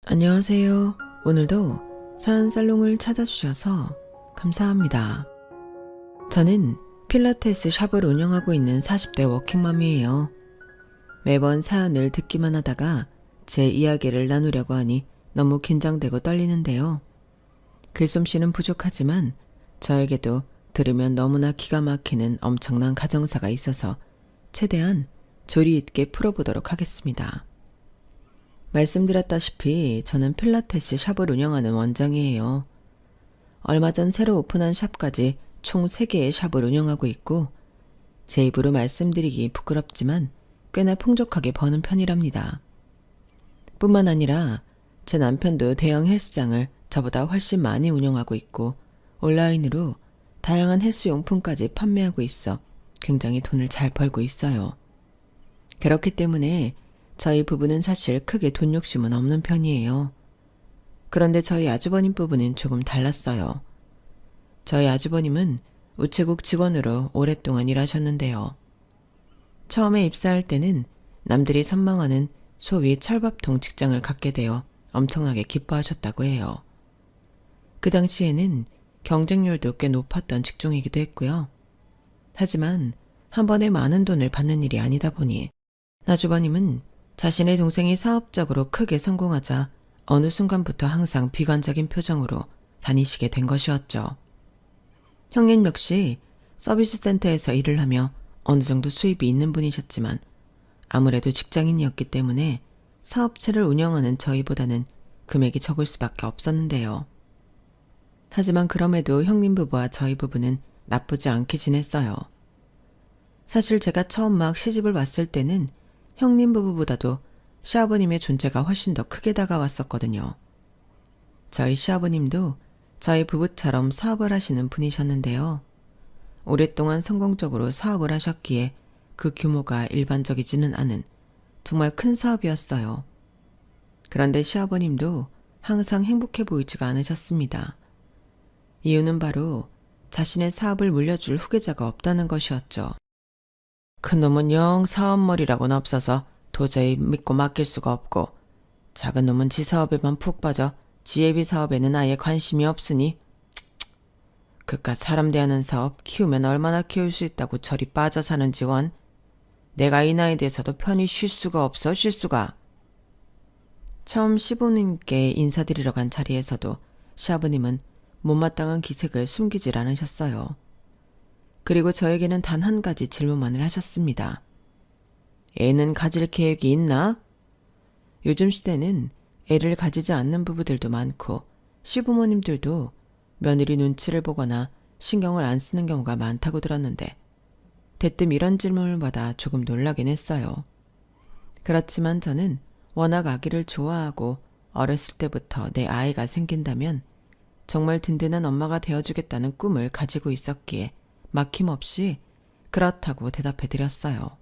안녕하세요. 오늘도 사연살롱을 찾아주셔서 감사합니다. 저는 필라테스 샵을 운영하고 있는 40대 워킹맘이에요. 매번 사연을 듣기만 하다가 제 이야기를 나누려고 하니 너무 긴장되고 떨리는데요. 글솜씨는 부족하지만 저에게도 들으면 너무나 기가 막히는 엄청난 가정사가 있어서 최대한 조리 있게 풀어보도록 하겠습니다. 말씀드렸다시피 저는 필라테스 샵을 운영하는 원장이에요. 얼마 전 새로 오픈한 샵까지 총 3개의 샵을 운영하고 있고 제 입으로 말씀드리기 부끄럽지만 꽤나 풍족하게 버는 편이랍니다. 뿐만 아니라 제 남편도 대형 헬스장을 저보다 훨씬 많이 운영하고 있고 온라인으로 다양한 헬스용품까지 판매하고 있어 굉장히 돈을 잘 벌고 있어요. 그렇기 때문에 저희 부부는 사실 크게 돈 욕심은 없는 편이에요. 그런데 저희 아주버님 부부는 조금 달랐어요. 저희 아주버님은 우체국 직원으로 오랫동안 일하셨는데요. 처음에 입사할 때는 남들이 선망하는 소위 철밥통 직장을 갖게 되어 엄청나게 기뻐하셨다고 해요. 그 당시에는 경쟁률도 꽤 높았던 직종이기도 했고요. 하지만 한 번에 많은 돈을 받는 일이 아니다 보니 아주버님은 자신의 동생이 사업적으로 크게 성공하자 어느 순간부터 항상 비관적인 표정으로 다니시게 된 것이었죠. 형님 역시 서비스 센터에서 일을 하며 어느 정도 수입이 있는 분이셨지만 아무래도 직장인이었기 때문에 사업체를 운영하는 저희보다는 금액이 적을 수밖에 없었는데요. 하지만 그럼에도 형님 부부와 저희 부부는 나쁘지 않게 지냈어요. 사실 제가 처음 막 시집을 왔을 때는 형님 부부보다도 시아버님의 존재가 훨씬 더 크게 다가왔었거든요. 저희 시아버님도 저희 부부처럼 사업을 하시는 분이셨는데요. 오랫동안 성공적으로 사업을 하셨기에 그 규모가 일반적이지는 않은 정말 큰 사업이었어요. 그런데 시아버님도 항상 행복해 보이지가 않으셨습니다. 이유는 바로 자신의 사업을 물려줄 후계자가 없다는 것이었죠. 큰놈은 영 사업머리라고는 없어서 도저히 믿고 맡길 수가 없고 작은 놈은 지 사업에만 푹 빠져 지 예비 사업에는 아예 관심이 없으니 그깟 사람 대하는 사업 키우면 얼마나 키울 수 있다고 저리 빠져 사는지 원. 내가 이 나이에 대해서도 편히 쉴 수가 없어 쉴 수가. 처음 시부모님께 인사드리러 간 자리에서도 시아버님은 못마땅한 기색을 숨기질 않으셨어요. 그리고 저에게는 단 한 가지 질문만을 하셨습니다. 애는 가질 계획이 있나? 요즘 시대는 애를 가지지 않는 부부들도 많고 시부모님들도 며느리 눈치를 보거나 신경을 안 쓰는 경우가 많다고 들었는데 대뜸 이런 질문을 받아 조금 놀라긴 했어요. 그렇지만 저는 워낙 아기를 좋아하고 어렸을 때부터 내 아이가 생긴다면 정말 든든한 엄마가 되어주겠다는 꿈을 가지고 있었기에 막힘없이 그렇다고 대답해드렸어요.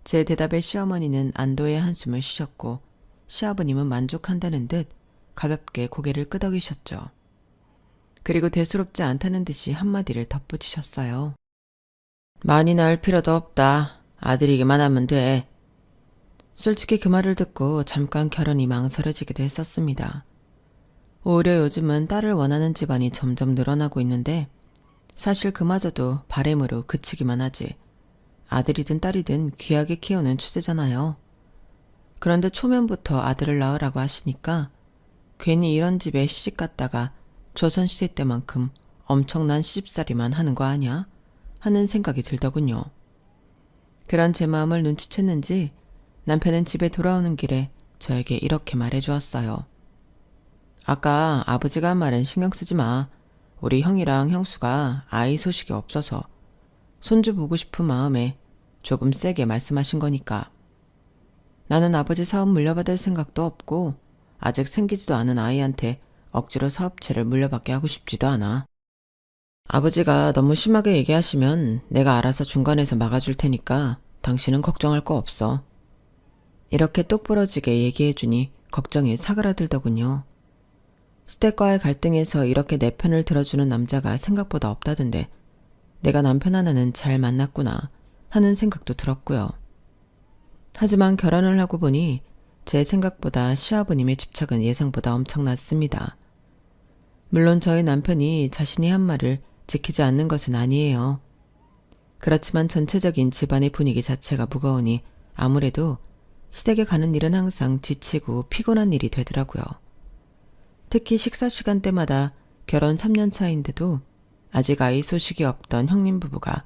제 대답에 시어머니는 안도의 한숨을 쉬셨고 시아버님은 만족한다는 듯 가볍게 고개를 끄덕이셨죠. 그리고 대수롭지 않다는 듯이 한마디를 덧붙이셨어요. 많이 낳을 필요도 없다. 아들이기만 하면 돼. 솔직히 그 말을 듣고 잠깐 결혼이 망설여지기도 했었습니다. 오히려 요즘은 딸을 원하는 집안이 점점 늘어나고 있는데 사실 그마저도 바램으로 그치기만 하지. 아들이든 딸이든 귀하게 키우는 추세잖아요. 그런데 초면부터 아들을 낳으라고 하시니까 괜히 이런 집에 시집 갔다가 조선시대 때만큼 엄청난 시집살이만 하는 거 아냐? 하는 생각이 들더군요. 그런 제 마음을 눈치챘는지 남편은 집에 돌아오는 길에 저에게 이렇게 말해주었어요. 아까 아버지가 한 말은 신경 쓰지 마. 우리 형이랑 형수가 아이 소식이 없어서 손주 보고 싶은 마음에 조금 세게 말씀하신 거니까. 나는 아버지 사업 물려받을 생각도 없고 아직 생기지도 않은 아이한테 억지로 사업체를 물려받게 하고 싶지도 않아. 아버지가 너무 심하게 얘기하시면 내가 알아서 중간에서 막아줄 테니까 당신은 걱정할 거 없어. 이렇게 똑부러지게 얘기해주니 걱정이 사그라들더군요. 시댁과의 갈등에서 이렇게 내 편을 들어주는 남자가 생각보다 없다던데 내가 남편 하나는 잘 만났구나 하는 생각도 들었고요. 하지만 결혼을 하고 보니 제 생각보다 시아버님의 집착은 예상보다 엄청났습니다. 물론 저희 남편이 자신이 한 말을 지키지 않는 것은 아니에요. 그렇지만 전체적인 집안의 분위기 자체가 무거우니 아무래도 시댁에 가는 일은 항상 지치고 피곤한 일이 되더라고요. 특히 식사 시간대마다 결혼 3년 차인데도 아직 아이 소식이 없던 형님 부부가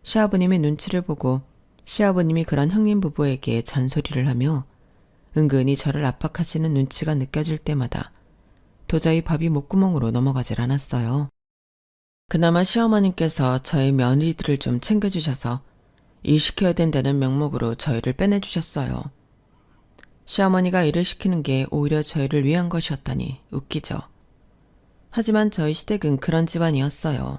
시아버님의 눈치를 보고 시아버님이 그런 형님 부부에게 잔소리를 하며 은근히 저를 압박하시는 눈치가 느껴질 때마다 도저히 밥이 목구멍으로 넘어가질 않았어요. 그나마 시어머님께서 저희 며느리들을 좀 챙겨주셔서 일 시켜야 된다는 명목으로 저희를 빼내주셨어요. 시어머니가 일을 시키는 게 오히려 저희를 위한 것이었다니 웃기죠. 하지만 저희 시댁은 그런 집안이었어요.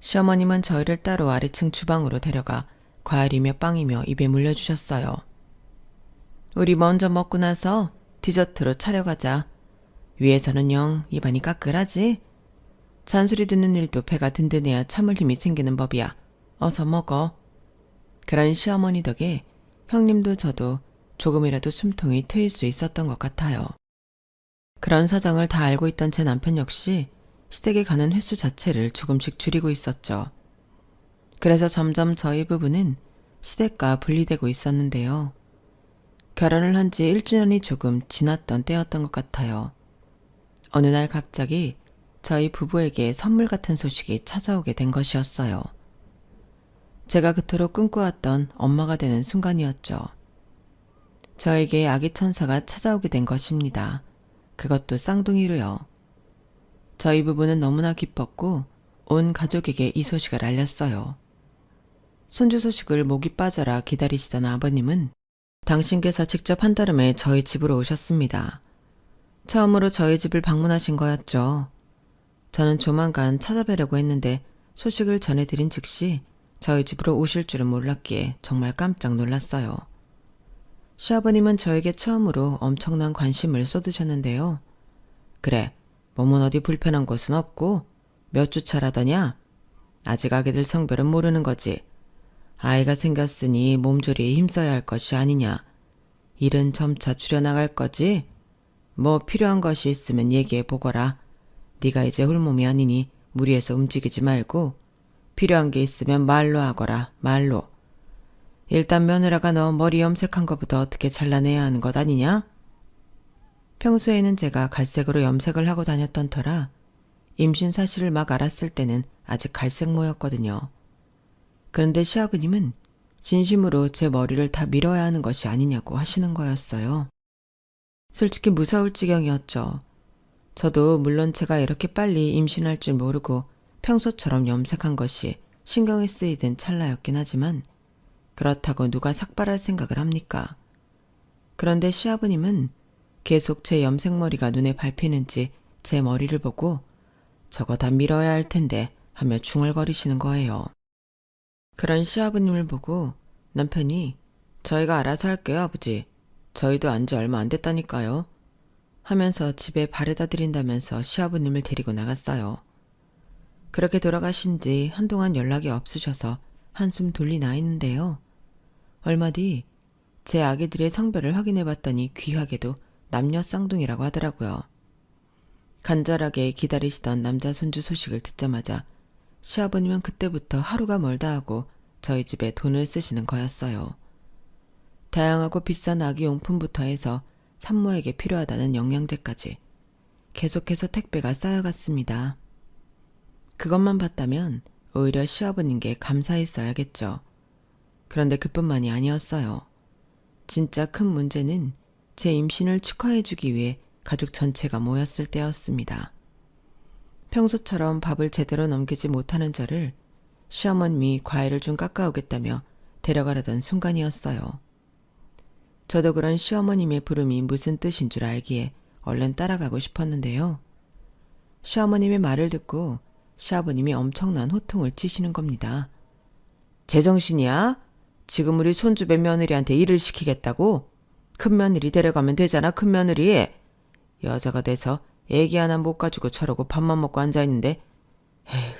시어머님은 저희를 따로 아래층 주방으로 데려가 과일이며 빵이며 입에 물려주셨어요. 우리 먼저 먹고 나서 디저트로 차려가자. 위에서는 영 입안이 까끌하지? 잔소리 듣는 일도 배가 든든해야 참을 힘이 생기는 법이야. 어서 먹어. 그런 시어머니 덕에 형님도 저도 조금이라도 숨통이 트일 수 있었던 것 같아요. 그런 사정을 다 알고 있던 제 남편 역시 시댁에 가는 횟수 자체를 조금씩 줄이고 있었죠. 그래서 점점 저희 부부는 시댁과 분리되고 있었는데요. 결혼을 한 지 1주년이 조금 지났던 때였던 것 같아요. 어느 날 갑자기 저희 부부에게 선물 같은 소식이 찾아오게 된 것이었어요. 제가 그토록 꿈꿔왔던 엄마가 되는 순간이었죠. 저에게 아기 천사가 찾아오게 된 것입니다. 그것도 쌍둥이로요. 저희 부부는 너무나 기뻤고 온 가족에게 이 소식을 알렸어요. 손주 소식을 목이 빠져라 기다리시던 아버님은 당신께서 직접 한달음에 저희 집으로 오셨습니다. 처음으로 저희 집을 방문하신 거였죠. 저는 조만간 찾아뵈려고 했는데 소식을 전해드린 즉시 저희 집으로 오실 줄은 몰랐기에 정말 깜짝 놀랐어요. 시아버님은 저에게 처음으로 엄청난 관심을 쏟으셨는데요. 그래, 몸은 어디 불편한 곳은 없고 몇 주 차라더냐? 아직 아기들 성별은 모르는 거지. 아이가 생겼으니 몸조리에 힘써야 할 것이 아니냐. 일은 점차 줄여나갈 거지. 뭐 필요한 것이 있으면 얘기해 보거라. 네가 이제 홀몸이 아니니 무리해서 움직이지 말고 필요한 게 있으면 말로 하거라. 말로. 일단 며느라가 너 머리 염색한 것부터 어떻게 잘라내야 하는 것 아니냐? 평소에는 제가 갈색으로 염색을 하고 다녔던 터라 임신 사실을 막 알았을 때는 아직 갈색모였거든요. 그런데 시아버님은 진심으로 제 머리를 다 밀어야 하는 것이 아니냐고 하시는 거였어요. 솔직히 무서울 지경이었죠. 저도 물론 제가 이렇게 빨리 임신할 줄 모르고 평소처럼 염색한 것이 신경이 쓰이던 찰나였긴 하지만 그렇다고 누가 삭발할 생각을 합니까? 그런데 시아버님은 계속 제 염색머리가 눈에 밟히는지 제 머리를 보고 저거 다 밀어야 할 텐데 하며 중얼거리시는 거예요. 그런 시아버님을 보고 남편이 저희가 알아서 할게요 아버지. 저희도 안지 얼마 안 됐다니까요. 하면서 집에 바래다 드린다면서 시아버님을 데리고 나갔어요. 그렇게 돌아가신 뒤 한동안 연락이 없으셔서 한숨 돌리나 했는데요. 얼마 뒤 제 아기들의 성별을 확인해 봤더니 귀하게도 남녀 쌍둥이라고 하더라고요. 간절하게 기다리시던 남자 손주 소식을 듣자마자 시아버님은 그때부터 하루가 멀다 하고 저희 집에 돈을 쓰시는 거였어요. 다양하고 비싼 아기 용품부터 해서 산모에게 필요하다는 영양제까지 계속해서 택배가 쌓여갔습니다. 그것만 봤다면 오히려 시아버님께 감사했어야겠죠. 그런데 그뿐만이 아니었어요. 진짜 큰 문제는 제 임신을 축하해주기 위해 가족 전체가 모였을 때였습니다. 평소처럼 밥을 제대로 넘기지 못하는 저를 시어머님이 과일을 좀 깎아오겠다며 데려가려던 순간이었어요. 저도 그런 시어머님의 부름이 무슨 뜻인 줄 알기에 얼른 따라가고 싶었는데요. 시어머님의 말을 듣고 시아버님이 엄청난 호통을 치시는 겁니다. 제정신이야? 지금 우리 손주배 며느리한테 일을 시키겠다고? 큰 며느리 데려가면 되잖아, 큰 며느리. 여자가 돼서 애기 하나 못 가지고 저러고 밥만 먹고 앉아있는데 에휴,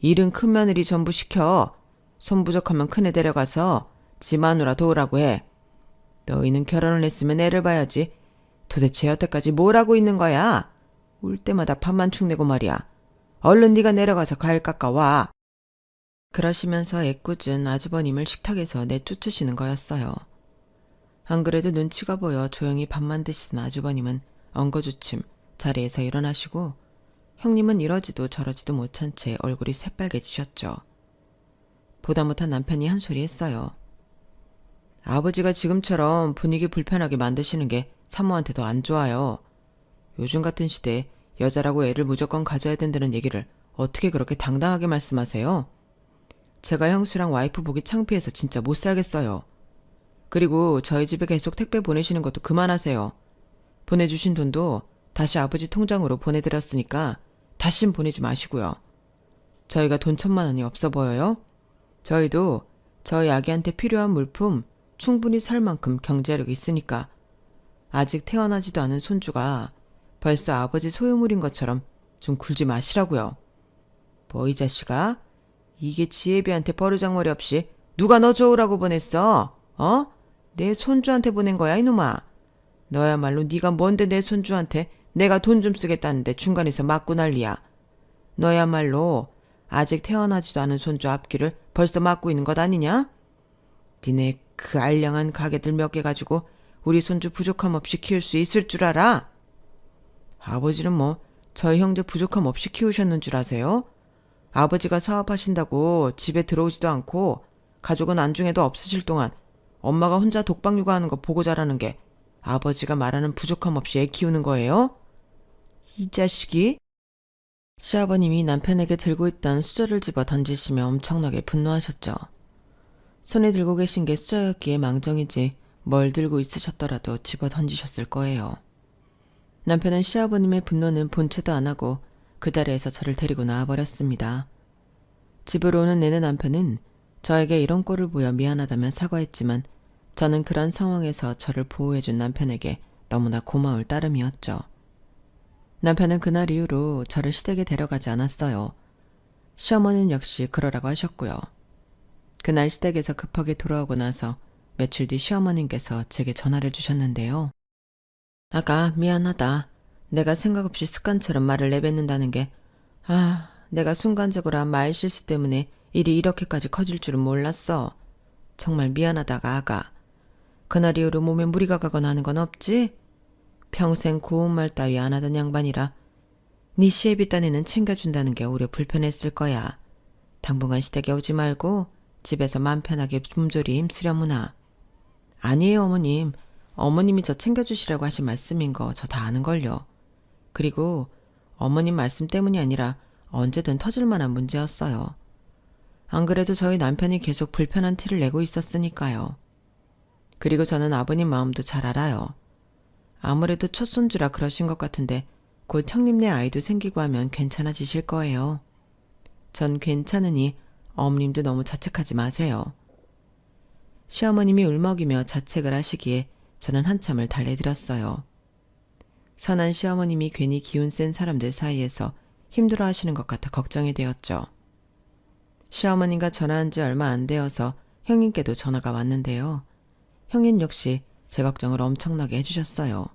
일은 큰 며느리 전부 시켜. 손 부족하면 큰애 데려가서 지 마누라 도우라고 해. 너희는 결혼을 했으면 애를 봐야지. 도대체 여태까지 뭘 하고 있는 거야? 올 때마다 밥만 축내고 말이야. 얼른 네가 내려가서 과일 깎아와. 그러시면서 애꿎은 아주버님을 식탁에서 내쫓으시는 거였어요. 안 그래도 눈치가 보여 조용히 밥만 드시던 아주버님은 엉거주춤 자리에서 일어나시고 형님은 이러지도 저러지도 못한 채 얼굴이 새빨개지셨죠. 보다 못한 남편이 한 소리 했어요. 아버지가 지금처럼 분위기 불편하게 만드시는 게 사모한테도 안 좋아요. 요즘 같은 시대에 여자라고 애를 무조건 가져야 된다는 얘기를 어떻게 그렇게 당당하게 말씀하세요? 제가 형수랑 와이프 보기 창피해서 진짜 못 살겠어요. 그리고 저희 집에 계속 택배 보내시는 것도 그만하세요. 보내주신 돈도 다시 아버지 통장으로 보내드렸으니까 다신 보내지 마시고요. 저희가 돈 1,000만 원이 없어 보여요? 저희도 저희 아기한테 필요한 물품 충분히 살 만큼 경제력이 있으니까 아직 태어나지도 않은 손주가 벌써 아버지 소유물인 것처럼 좀 굴지 마시라고요. 뭐 이 자식아? 이게 지혜비한테 버르장머리 없이 누가 너 좋으라고 보냈어? 어? 내 손주한테 보낸 거야 이놈아. 너야말로 네가 뭔데 내 손주한테 내가 돈 좀 쓰겠다는데 중간에서 맞고 난리야. 너야말로 아직 태어나지도 않은 손주 앞길을 벌써 막고 있는 것 아니냐? 니네 그 알량한 가게들 몇 개 가지고 우리 손주 부족함 없이 키울 수 있을 줄 알아? 아버지는 뭐 저희 형제 부족함 없이 키우셨는 줄 아세요? 아버지가 사업하신다고 집에 들어오지도 않고 가족은 안중에도 없으실 동안 엄마가 혼자 독박 육아하는 거 보고 자라는 게 아버지가 말하는 부족함 없이 애 키우는 거예요? 이 자식이? 시아버님이 남편에게 들고 있던 수저를 집어 던지시며 엄청나게 분노하셨죠. 손에 들고 계신 게 수저였기에 망정이지 뭘 들고 있으셨더라도 집어 던지셨을 거예요. 남편은 시아버님의 분노는 본체도 안 하고 그 자리에서 저를 데리고 나와버렸습니다. 집으로 오는 내내 남편은 저에게 이런 꼴을 보여 미안하다며 사과했지만 저는 그런 상황에서 저를 보호해준 남편에게 너무나 고마울 따름이었죠. 남편은 그날 이후로 저를 시댁에 데려가지 않았어요. 시어머니는 역시 그러라고 하셨고요. 그날 시댁에서 급하게 돌아오고 나서 며칠 뒤 시어머님께서 제게 전화를 주셨는데요. 아가 미안하다. 내가 생각 없이 습관처럼 말을 내뱉는다는 게 내가 순간적으로 한 말 실수 때문에 일이 이렇게까지 커질 줄은 몰랐어. 정말 미안하다가 아가. 그날 이후로 몸에 무리가 가거나 하는 건 없지? 평생 고운 말 따위 안 하던 양반이라 네 시애비 딴에는 챙겨준다는 게 오히려 불편했을 거야. 당분간 시댁에 오지 말고 집에서 맘 편하게 몸조리 힘쓰려무나. 아니에요 어머님. 어머님이 저 챙겨주시라고 하신 말씀인 거 저 다 아는걸요. 그리고 어머님 말씀 때문이 아니라 언제든 터질 만한 문제였어요. 안 그래도 저희 남편이 계속 불편한 티를 내고 있었으니까요. 그리고 저는 아버님 마음도 잘 알아요. 아무래도 첫 손주라 그러신 것 같은데 곧 형님네 아이도 생기고 하면 괜찮아지실 거예요. 전 괜찮으니 어머님도 너무 자책하지 마세요. 시어머님이 울먹이며 자책을 하시기에 저는 한참을 달래드렸어요. 선한 시어머님이 괜히 기운 센 사람들 사이에서 힘들어 하시는 것 같아 걱정이 되었죠. 시어머님과 전화한 지 얼마 안 되어서 형님께도 전화가 왔는데요. 형님 역시 제 걱정을 엄청나게 해주셨어요.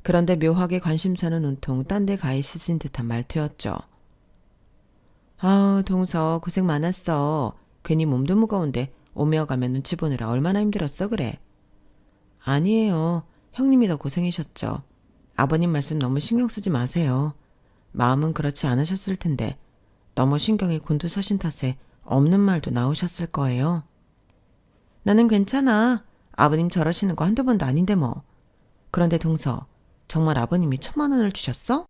그런데 묘하게 관심사는 온통 딴 데 가 있으신 듯한 말투였죠. 아우 동서 고생 많았어. 괜히 몸도 무거운데 오며 가며 눈치 보느라 얼마나 힘들었어 그래. 아니에요. 형님이 더 고생이셨죠. 아버님 말씀 너무 신경 쓰지 마세요. 마음은 그렇지 않으셨을 텐데 너무 신경이 곤두서신 탓에 없는 말도 나오셨을 거예요. 나는 괜찮아. 아버님 저러시는 거 한두 번도 아닌데 뭐. 그런데 동서, 정말 아버님이 1,000만 원을 주셨어?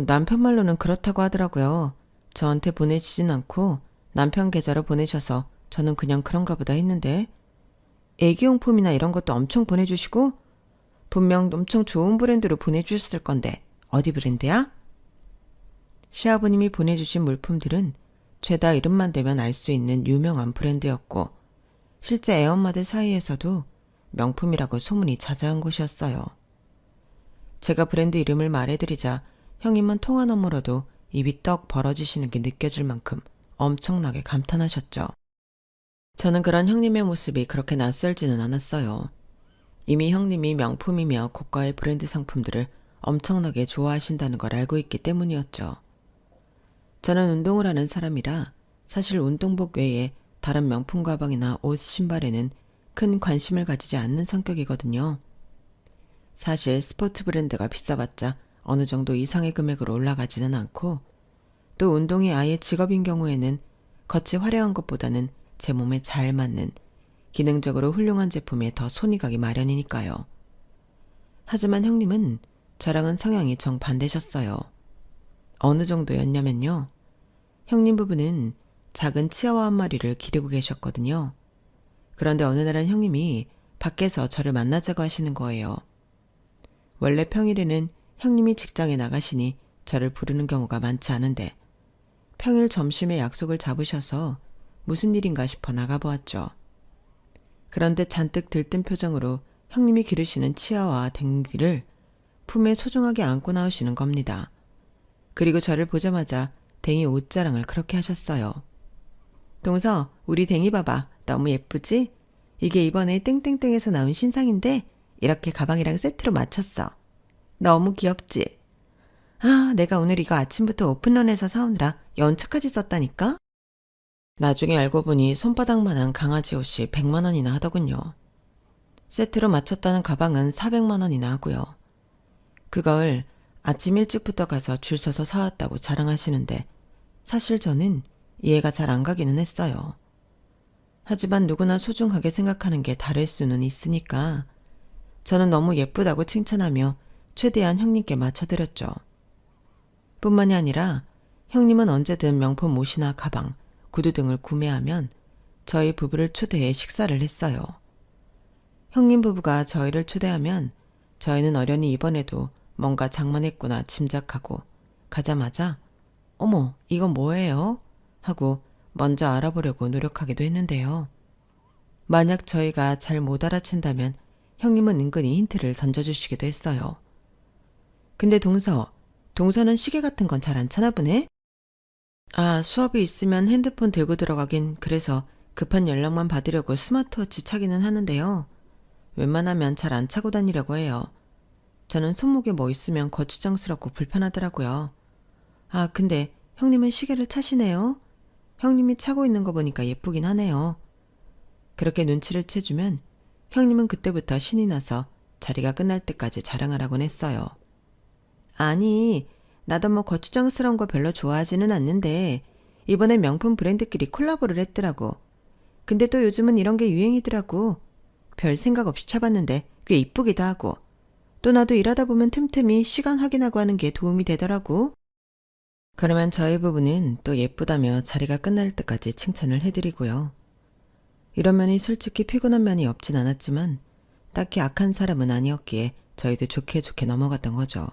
남편 말로는 그렇다고 하더라고요. 저한테 보내지진 않고 남편 계좌로 보내셔서 저는 그냥 그런가 보다 했는데 애기용품이나 이런 것도 엄청 보내주시고 분명 엄청 좋은 브랜드로 보내주셨을 건데 어디 브랜드야? 시아버님이 보내주신 물품들은 죄다 이름만 대면 알 수 있는 유명한 브랜드였고 실제 애엄마들 사이에서도 명품이라고 소문이 자자한 곳이었어요. 제가 브랜드 이름을 말해드리자 형님은 통화 너머로도 입이 떡 벌어지시는 게 느껴질 만큼 엄청나게 감탄하셨죠. 저는 그런 형님의 모습이 그렇게 낯설지는 않았어요. 이미 형님이 명품이며 고가의 브랜드 상품들을 엄청나게 좋아하신다는 걸 알고 있기 때문이었죠. 저는 운동을 하는 사람이라 사실 운동복 외에 다른 명품 가방이나 옷, 신발에는 큰 관심을 가지지 않는 성격이거든요. 사실 스포츠 브랜드가 비싸봤자 어느 정도 이상의 금액으로 올라가지는 않고, 또 운동이 아예 직업인 경우에는 겉이 화려한 것보다는 제 몸에 잘 맞는 기능적으로 훌륭한 제품에 더 손이 가기 마련이니까요. 하지만 형님은 저랑은 성향이 정반대셨어요. 어느 정도였냐면요. 형님 부부는 작은 치아와 한 마리를 기르고 계셨거든요. 그런데 어느 날은 형님이 밖에서 저를 만나자고 하시는 거예요. 원래 평일에는 형님이 직장에 나가시니 저를 부르는 경우가 많지 않은데 평일 점심에 약속을 잡으셔서 무슨 일인가 싶어 나가보았죠. 그런데 잔뜩 들뜬 표정으로 형님이 기르시는 치아와 댕기를 품에 소중하게 안고 나오시는 겁니다. 그리고 저를 보자마자 댕이 옷자랑을 그렇게 하셨어요. 동서, 우리 댕이 봐봐. 너무 예쁘지? 이게 이번에 땡땡땡에서 나온 신상인데 이렇게 가방이랑 세트로 맞췄어. 너무 귀엽지? 아, 내가 오늘 이거 아침부터 오픈런에서 사오느라 연차까지 썼다니까? 나중에 알고 보니 손바닥만한 강아지 옷이 100만 원이나 하더군요. 세트로 맞췄다는 가방은 400만 원이나 하고요. 그걸 아침 일찍부터 가서 줄 서서 사왔다고 자랑하시는데 사실 저는 이해가 잘 안 가기는 했어요. 하지만 누구나 소중하게 생각하는 게 다를 수는 있으니까 저는 너무 예쁘다고 칭찬하며 최대한 형님께 맞춰드렸죠. 뿐만이 아니라 형님은 언제든 명품 옷이나 가방, 구두 등을 구매하면 저희 부부를 초대해 식사를 했어요. 형님 부부가 저희를 초대하면 저희는 어련히 이번에도 뭔가 장만했구나 짐작하고 가자마자 어머, 이건 뭐예요? 하고 먼저 알아보려고 노력하기도 했는데요. 만약 저희가 잘 못 알아챈다면 형님은 은근히 힌트를 던져주시기도 했어요. 근데 동서는 시계 같은 건 잘 안 차나 보네? 아, 수업이 있으면 핸드폰 들고 들어가긴 그래서 급한 연락만 받으려고 스마트워치 차기는 하는데요. 웬만하면 잘 안 차고 다니려고 해요. 저는 손목에 뭐 있으면 거추장스럽고 불편하더라고요. 아, 근데 형님은 시계를 차시네요. 형님이 차고 있는 거 보니까 예쁘긴 하네요. 그렇게 눈치를 채주면 형님은 그때부터 신이 나서 자리가 끝날 때까지 자랑을 하곤 했어요. 아니, 나도 뭐 거추장스러운 거 별로 좋아하지는 않는데 이번에 명품 브랜드끼리 콜라보를 했더라고. 근데 또 요즘은 이런 게 유행이더라고. 별 생각 없이 차봤는데 꽤 이쁘기도 하고. 또 나도 일하다 보면 틈틈이 시간 확인하고 하는 게 도움이 되더라고. 그러면 저희 부부는 또 예쁘다며 자리가 끝날 때까지 칭찬을 해드리고요. 이런 면이 솔직히 피곤한 면이 없진 않았지만 딱히 악한 사람은 아니었기에 저희도 좋게 좋게 넘어갔던 거죠.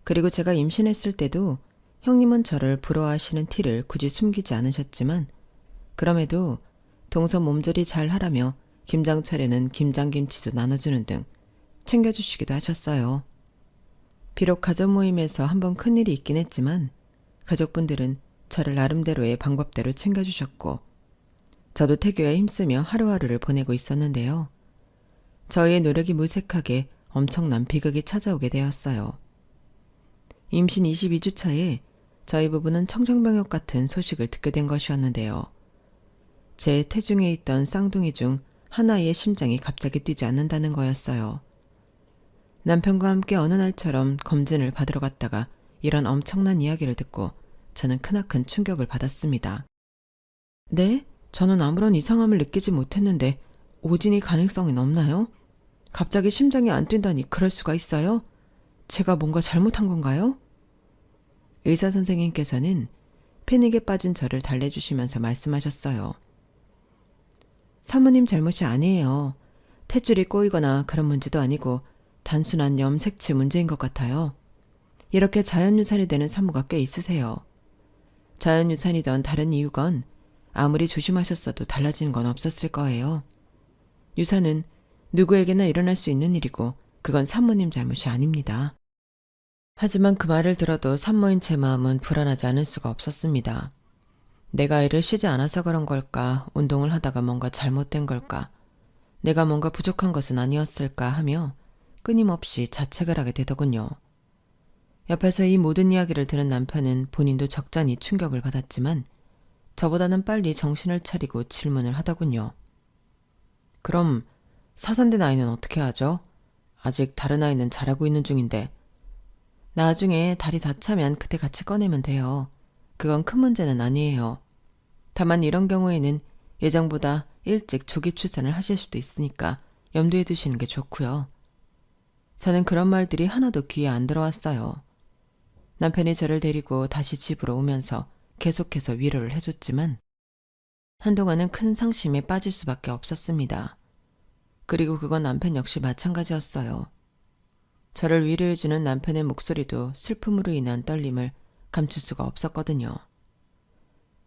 그리고 제가 임신했을 때도 형님은 저를 부러워하시는 티를 굳이 숨기지 않으셨지만 그럼에도 동서 몸조리 잘 하라며 김장철에는 김장김치도 나눠주는 등 챙겨주시기도 하셨어요. 비록 가족 모임에서 한번 큰일이 있긴 했지만 가족분들은 저를 나름대로의 방법대로 챙겨주셨고 저도 태교에 힘쓰며 하루하루를 보내고 있었는데요. 저희의 노력이 무색하게 엄청난 비극이 찾아오게 되었어요. 임신 22주 차에 저희 부부는 청정병역 같은 소식을 듣게 된 것이었는데요. 제 태중에 있던 쌍둥이 중 하나의 심장이 갑자기 뛰지 않는다는 거였어요. 남편과 함께 어느 날처럼 검진을 받으러 갔다가 이런 엄청난 이야기를 듣고 저는 크나큰 충격을 받았습니다. 네? 저는 아무런 이상함을 느끼지 못했는데 오진이 가능성은 없나요? 갑자기 심장이 안 뛴다니 그럴 수가 있어요? 제가 뭔가 잘못한 건가요? 의사 선생님께서는 패닉에 빠진 저를 달래주시면서 말씀하셨어요. 사모님 잘못이 아니에요. 탯줄이 꼬이거나 그런 문제도 아니고 단순한 염색체 문제인 것 같아요. 이렇게 자연유산이 되는 산모가 꽤 있으세요. 자연유산이던 다른 이유건 아무리 조심하셨어도 달라지는 건 없었을 거예요. 유산은 누구에게나 일어날 수 있는 일이고 그건 산모님 잘못이 아닙니다. 하지만 그 말을 들어도 산모인 제 마음은 불안하지 않을 수가 없었습니다. 내가 일을 쉬지 않아서 그런 걸까? 운동을 하다가 뭔가 잘못된 걸까? 내가 뭔가 부족한 것은 아니었을까 하며 끊임없이 자책을 하게 되더군요. 옆에서 이 모든 이야기를 들은 남편은 본인도 적잖이 충격을 받았지만 저보다는 빨리 정신을 차리고 질문을 하더군요. 그럼 사산된 아이는 어떻게 하죠? 아직 다른 아이는 자라고 있는 중인데. 나중에 다리 다 차면 그때 같이 꺼내면 돼요. 그건 큰 문제는 아니에요. 다만 이런 경우에는 예정보다 일찍 조기 출산을 하실 수도 있으니까 염두에 두시는 게 좋고요. 저는 그런 말들이 하나도 귀에 안 들어왔어요. 남편이 저를 데리고 다시 집으로 오면서 계속해서 위로를 해줬지만 한동안은 큰 상심에 빠질 수밖에 없었습니다. 그리고 그건 남편 역시 마찬가지였어요. 저를 위로해주는 남편의 목소리도 슬픔으로 인한 떨림을 감출 수가 없었거든요.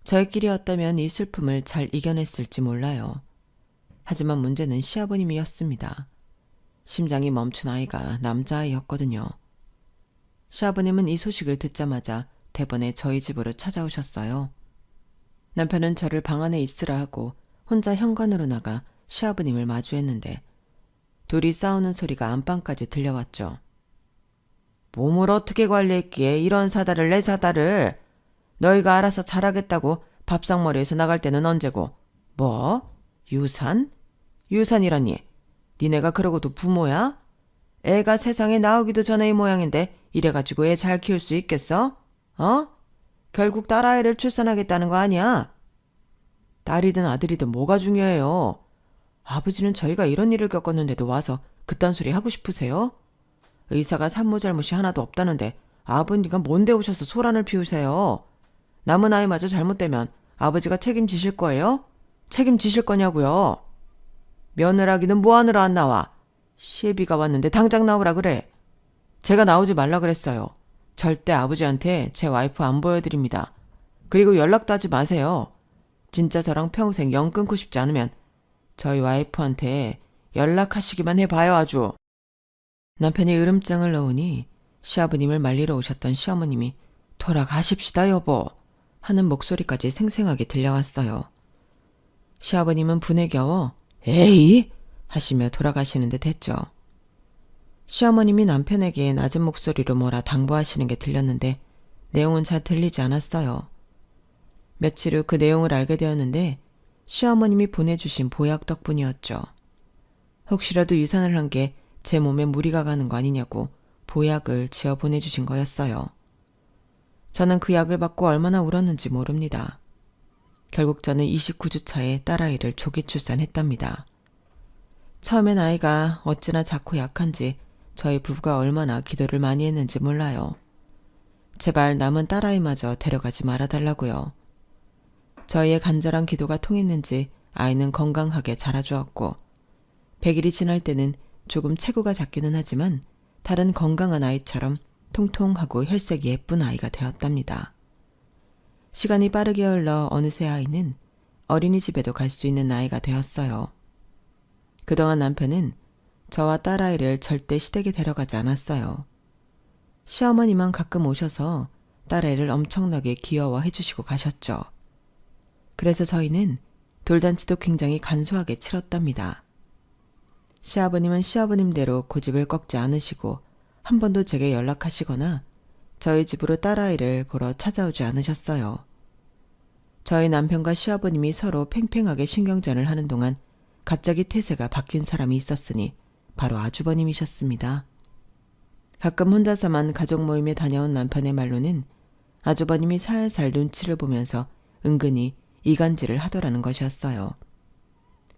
저희끼리였다면 이 슬픔을 잘 이겨냈을지 몰라요. 하지만 문제는 시아버님이었습니다. 심장이 멈춘 아이가 남자아이였거든요. 시아버님은 이 소식을 듣자마자 대번에 저희 집으로 찾아오셨어요. 남편은 저를 방 안에 있으라 하고 혼자 현관으로 나가 시아버님을 마주했는데 둘이 싸우는 소리가 안방까지 들려왔죠. 몸을 어떻게 관리했기에 이런 사달을 내 사달을. 너희가 알아서 잘하겠다고 밥상머리에서 나갈 때는 언제고. 뭐? 유산? 유산이라니. 니네가 그러고도 부모야? 애가 세상에 나오기도 전에 이 모양인데 이래가지고 애 잘 키울 수 있겠어? 어? 결국 딸아이를 출산하겠다는 거 아니야? 딸이든 아들이든 뭐가 중요해요. 아버지는 저희가 이런 일을 겪었는데도 와서 그딴 소리 하고 싶으세요? 의사가 산모 잘못이 하나도 없다는데 아버님가 뭔데 오셔서 소란을 피우세요? 남은 아이마저 잘못되면 아버지가 책임지실 거예요? 책임지실 거냐고요? 며느라기는 뭐하느라 안 나와? 시애비가 왔는데 당장 나오라 그래. 제가 나오지 말라 그랬어요. 절대 아버지한테 제 와이프 안 보여드립니다. 그리고 연락도 하지 마세요. 진짜 저랑 평생 영 끊고 싶지 않으면 저희 와이프한테 연락하시기만 해봐요 아주. 남편이 으름장을 넣으니 시아버님을 말리러 오셨던 시어머님이 돌아가십시다 여보 하는 목소리까지 생생하게 들려왔어요. 시아버님은 분에 겨워 에이 하시며 돌아가시는 듯 했죠. 시어머님이 남편에게 낮은 목소리로 뭐라 당부하시는 게 들렸는데 내용은 잘 들리지 않았어요. 며칠 후 그 내용을 알게 되었는데 시어머님이 보내주신 보약 덕분이었죠. 혹시라도 유산을 한 게 제 몸에 무리가 가는 거 아니냐고 보약을 지어 보내주신 거였어요. 저는 그 약을 받고 얼마나 울었는지 모릅니다. 결국 저는 29주 차에 딸아이를 조기 출산했답니다. 처음엔 아이가 어찌나 작고 약한지 저희 부부가 얼마나 기도를 많이 했는지 몰라요. 제발 남은 딸아이마저 데려가지 말아달라고요. 저희의 간절한 기도가 통했는지 아이는 건강하게 자라주었고 100일이 지날 때는 조금 체구가 작기는 하지만 다른 건강한 아이처럼 통통하고 혈색이 예쁜 아이가 되었답니다. 시간이 빠르게 흘러 어느새 아이는 어린이집에도 갈 수 있는 나이가 되었어요. 그동안 남편은 저와 딸아이를 절대 시댁에 데려가지 않았어요. 시어머니만 가끔 오셔서 딸애를 엄청나게 귀여워해 주시고 가셨죠. 그래서 저희는 돌잔치도 굉장히 간소하게 치렀답니다. 시아버님은 시아버님대로 고집을 꺾지 않으시고 한 번도 제게 연락하시거나 저희 집으로 딸아이를 보러 찾아오지 않으셨어요. 저희 남편과 시아버님이 서로 팽팽하게 신경전을 하는 동안 갑자기 태세가 바뀐 사람이 있었으니 바로 아주버님이셨습니다. 가끔 혼자서만 가족 모임에 다녀온 남편의 말로는 아주버님이 살살 눈치를 보면서 은근히 이간질을 하더라는 것이었어요.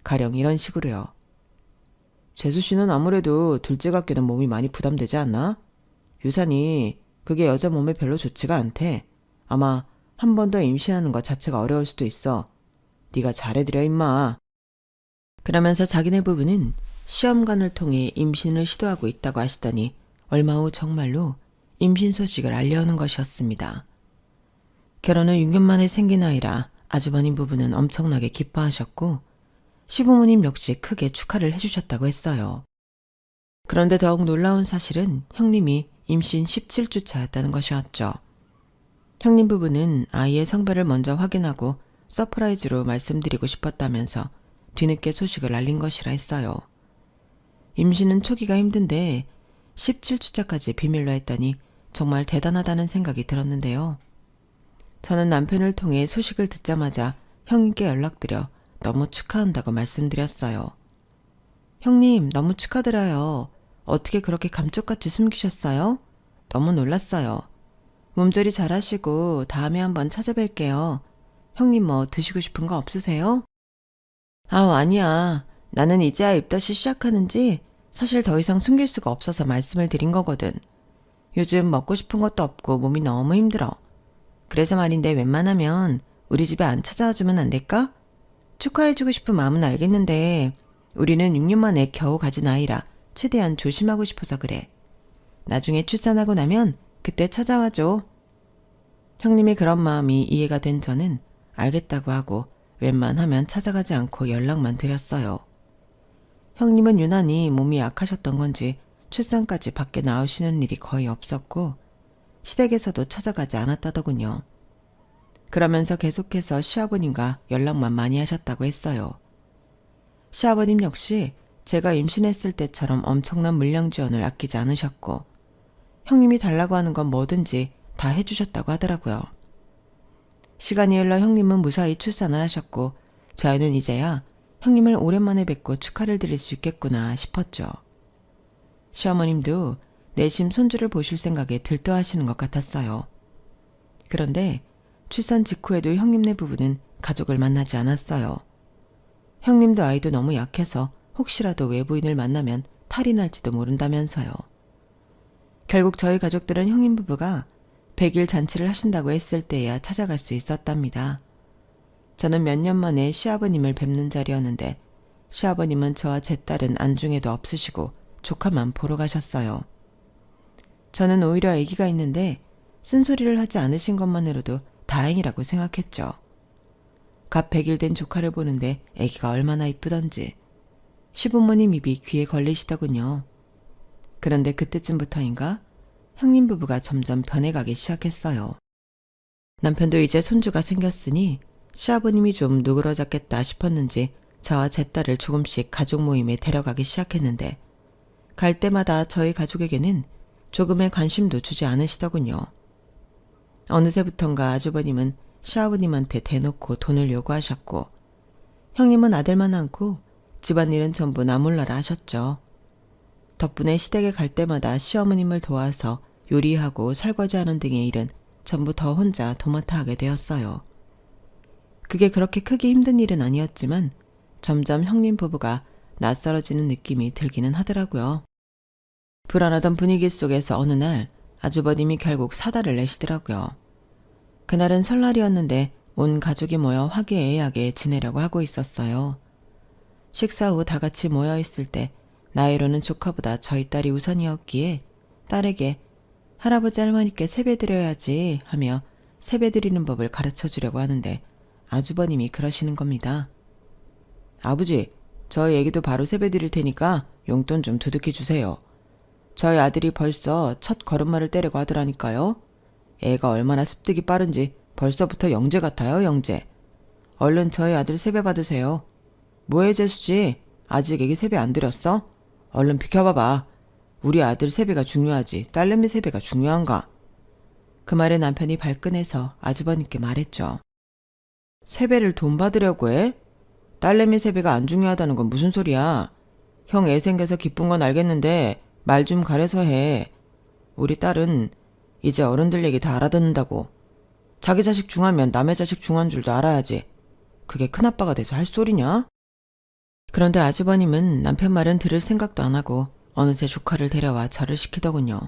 가령 이런 식으로요. 재수 씨는 아무래도 둘째 같게는 몸이 많이 부담되지 않나? 유산이 그게 여자 몸에 별로 좋지가 않대. 아마 한 번 더 임신하는 것 자체가 어려울 수도 있어. 네가 잘해드려 임마. 그러면서 자기네 부부는 시험관을 통해 임신을 시도하고 있다고 하시더니 얼마 후 정말로 임신 소식을 알려오는 것이었습니다. 결혼 후 6년 만에 생긴 아이라 아주버님 부부는 엄청나게 기뻐하셨고 시부모님 역시 크게 축하를 해주셨다고 했어요. 그런데 더욱 놀라운 사실은 형님이 임신 17주 차였다는 것이었죠. 형님 부부는 아이의 성별을 먼저 확인하고 서프라이즈로 말씀드리고 싶었다면서 뒤늦게 소식을 알린 것이라 했어요. 임신은 초기가 힘든데 17주차까지 비밀로 했다니 정말 대단하다는 생각이 들었는데요. 저는 남편을 통해 소식을 듣자마자 형님께 연락드려 너무 축하한다고 말씀드렸어요. 형님, 너무 축하드려요. 어떻게 그렇게 감쪽같이 숨기셨어요? 너무 놀랐어요. 몸조리 잘하시고 다음에 한번 찾아뵐게요. 형님 뭐 드시고 싶은 거 없으세요? 아니야. 나는 이제야 입덧이 시작하는지 사실 더 이상 숨길 수가 없어서 말씀을 드린 거거든. 요즘 먹고 싶은 것도 없고 몸이 너무 힘들어. 그래서 말인데 웬만하면 우리 집에 안 찾아와 주면 안 될까? 축하해주고 싶은 마음은 알겠는데 우리는 6년 만에 겨우 가진 아이라 최대한 조심하고 싶어서 그래. 나중에 출산하고 나면 그때 찾아와줘. 형님의 그런 마음이 이해가 된 저는 알겠다고 하고 웬만하면 찾아가지 않고 연락만 드렸어요. 형님은 유난히 몸이 약하셨던 건지 출산까지 밖에 나오시는 일이 거의 없었고 시댁에서도 찾아가지 않았다더군요. 그러면서 계속해서 시아버님과 연락만 많이 하셨다고 했어요. 시아버님 역시 제가 임신했을 때처럼 엄청난 물량 지원을 아끼지 않으셨고 형님이 달라고 하는 건 뭐든지 다 해주셨다고 하더라고요. 시간이 흘러 형님은 무사히 출산을 하셨고 저희는 이제야 형님을 오랜만에 뵙고 축하를 드릴 수 있겠구나 싶었죠. 시어머님도 내심 손주를 보실 생각에 들떠하시는 것 같았어요. 그런데 출산 직후에도 형님네 부부는 가족을 만나지 않았어요. 형님도 아이도 너무 약해서 혹시라도 외부인을 만나면 탈이 날지도 모른다면서요. 결국 저희 가족들은 형님 부부가 100일 잔치를 하신다고 했을 때야 찾아갈 수 있었답니다. 저는 몇 년 만에 시아버님을 뵙는 자리였는데 시아버님은 저와 제 딸은 안중에도 없으시고 조카만 보러 가셨어요. 저는 오히려 아기가 있는데 쓴소리를 하지 않으신 것만으로도 다행이라고 생각했죠. 갑 100일 된 조카를 보는데 아기가 얼마나 이쁘던지 시부모님 입이 귀에 걸리시더군요. 그런데 그때쯤부터인가 형님 부부가 점점 변해가기 시작했어요. 남편도 이제 손주가 생겼으니 시아버님이 좀 누그러졌겠다 싶었는지 저와 제 딸을 조금씩 가족 모임에 데려가기 시작했는데 갈 때마다 저희 가족에게는 조금의 관심도 주지 않으시더군요. 어느새부턴가 아주버님은 시아버님한테 대놓고 돈을 요구하셨고 형님은 아들만 안고 집안일은 전부 나 몰라라 하셨죠. 덕분에 시댁에 갈 때마다 시어머님을 도와서 요리하고 설거지하는 등의 일은 전부 더 혼자 도맡아 하게 되었어요. 그게 그렇게 크게 힘든 일은 아니었지만 점점 형님 부부가 낯설어지는 느낌이 들기는 하더라고요. 불안하던 분위기 속에서 어느 날 아주버님이 결국 사달을 내시더라고요. 그날은 설날이었는데 온 가족이 모여 화기애애하게 지내려고 하고 있었어요. 식사 후 다 같이 모여있을 때 나이로는 조카보다 저희 딸이 우선이었기에 딸에게 할아버지 할머니께 세배 드려야지 하며 세배 드리는 법을 가르쳐 주려고 하는데 아주버님이 그러시는 겁니다. 아버지, 저희 애기도 바로 세배 드릴 테니까 용돈 좀 두둑히 주세요. 저희 아들이 벌써 첫 걸음마를 떼려고 하더라니까요. 애가 얼마나 습득이 빠른지 벌써부터 영재 같아요, 영재. 얼른 저희 아들 세배 받으세요. 뭐해 재수지? 아직 애기 세배 안 드렸어? 얼른 비켜봐봐. 우리 아들 세배가 중요하지 딸내미 세배가 중요한가? 그 말에 남편이 발끈해서 아주버님께 말했죠. 세배를 돈 받으려고 해? 딸내미 세배가 안 중요하다는 건 무슨 소리야? 형 애 생겨서 기쁜 건 알겠는데 말 좀 가려서 해. 우리 딸은 이제 어른들 얘기 다 알아듣는다고. 자기 자식 중하면 남의 자식 중한 줄도 알아야지. 그게 큰아빠가 돼서 할 소리냐? 그런데 아주버님은 남편 말은 들을 생각도 안 하고 어느새 조카를 데려와 절을 시키더군요.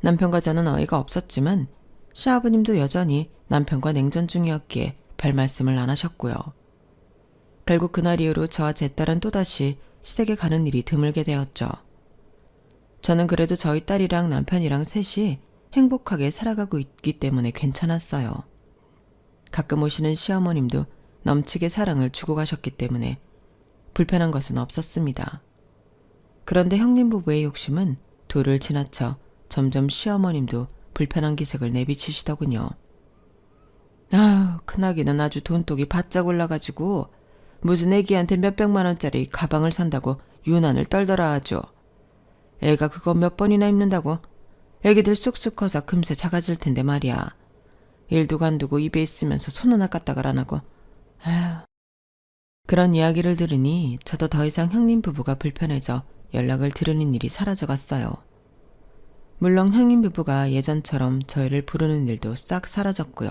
남편과 저는 어이가 없었지만 시아버님도 여전히 남편과 냉전 중이었기에 별 말씀을 안 하셨고요. 결국 그날 이후로 저와 제 딸은 또다시 시댁에 가는 일이 드물게 되었죠. 저는 그래도 저희 딸이랑 남편이랑 셋이 행복하게 살아가고 있기 때문에 괜찮았어요. 가끔 오시는 시어머님도 넘치게 사랑을 주고 가셨기 때문에 불편한 것은 없었습니다. 그런데 형님 부부의 욕심은 도를 지나쳐 점점 시어머님도 불편한 기색을 내비치시더군요. 아유, 큰아기는 아주 돈독이 바짝 올라가지고 무슨 애기한테 몇백만 원짜리 가방을 산다고 유난을 떨더라 하죠. 애가 그거 몇 번이나 입는다고? 애기들 쑥쑥 커서 금세 작아질 텐데 말이야. 일도 관두고 입에 있으면서 손 하나 까딱을 안 하고. 아휴. 그런 이야기를 들으니 저도 더 이상 형님 부부가 불편해져 연락을 드리는 일이 사라져갔어요. 물론 형님 부부가 예전처럼 저희를 부르는 일도 싹 사라졌고요.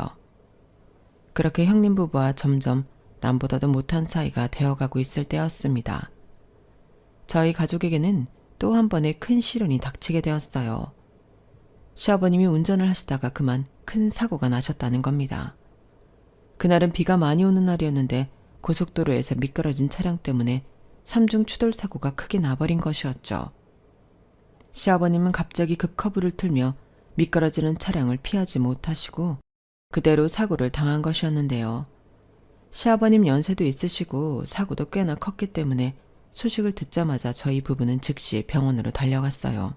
그렇게 형님 부부와 점점 남보다도 못한 사이가 되어가고 있을 때였습니다. 저희 가족에게는 또 한 번의 큰 시련이 닥치게 되었어요. 시아버님이 운전을 하시다가 그만 큰 사고가 나셨다는 겁니다. 그날은 비가 많이 오는 날이었는데 고속도로에서 미끄러진 차량 때문에 삼중 추돌 사고가 크게 나버린 것이었죠. 시아버님은 갑자기 급커브를 틀며 미끄러지는 차량을 피하지 못하시고 그대로 사고를 당한 것이었는데요. 시아버님 연세도 있으시고 사고도 꽤나 컸기 때문에 소식을 듣자마자 저희 부부는 즉시 병원으로 달려갔어요.